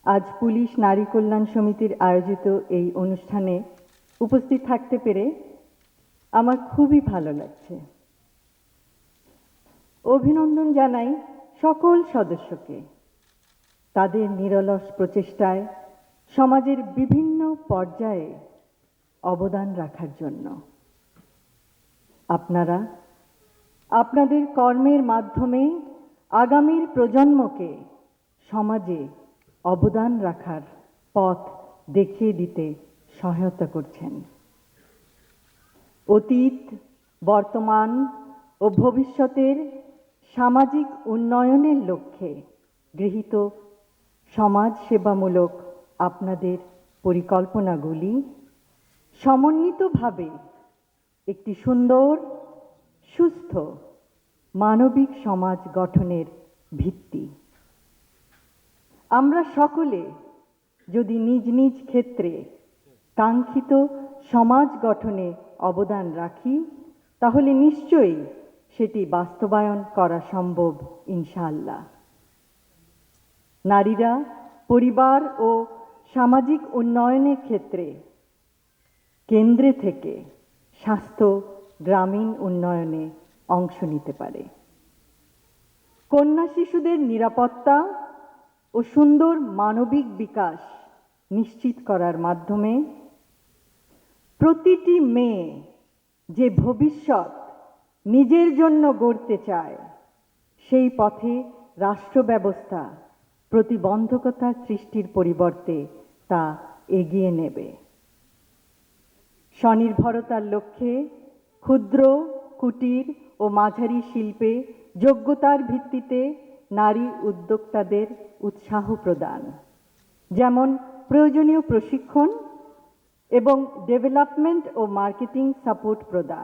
আজ পুলিশ নারী কল্যাণ সমিতির আয়োজিত এই অনুষ্ঠানে উপস্থিত থাকতে পেরে আমার খুবই ভালো লাগছে। অভিনন্দন জানাই সকল সদস্যকে তাদের নিরলস প্রচেষ্টায় সমাজের বিভিন্ন পর্যায়ে অবদান রাখার জন্য। আপনারা আপনাদের কর্মের মাধ্যমে আগামীর প্রজন্মকে সমাজে অবদান রাখার পথ দেখিয়ে দিতে সহায়তা করছেন। অতীত, বর্তমান ও ভবিষ্যতের সামাজিক উন্নয়নের লক্ষ্যে গৃহীত সমাজসেবামূলক আপনাদের পরিকল্পনাগুলি সমন্বিতভাবে একটি সুন্দর, সুস্থ, মানবিক সমাজ গঠনের ভিত্তি। আমরা সকলে যদি নিজ নিজ ক্ষেত্রে কাঙ্ক্ষিত সমাজ গঠনে অবদান রাখি, তাহলে নিশ্চয়ই সেটি বাস্তবায়ন করা সম্ভব ইনশাআল্লাহ। নারীরা পরিবার ও সামাজিক উন্নয়নের ক্ষেত্রে কেন্দ্রে থেকে স্বাস্থ্য, গ্রামীণ উন্নয়নে অংশ নিতে পারে। কন্যা শিশুদের নিরাপত্তা ও সুন্দর মানবিক বিকাশ নিশ্চিত করার মাধ্যমে প্রতিটি মেয়ে যে ভবিষ্যৎ নিজের জন্য গড়তে চায়, সেই পথে রাষ্ট্র ব্যবস্থা প্রতিবন্ধকতা সৃষ্টির পরিবর্তে তা এগিয়ে নেবে। স্বনির্ভরতার লক্ষ্যে ক্ষুদ্র, কুটির ও মাঝারি শিল্পে যোগ্যতার ভিত্তিতে নারী উদ্যোক্তাদের উৎসাহ প্রদান, যেমন প্রয়োজনীয় প্রশিক্ষণ এবং ডেভেলপমেন্ট ও মার্কেটিং সাপোর্ট প্রদান।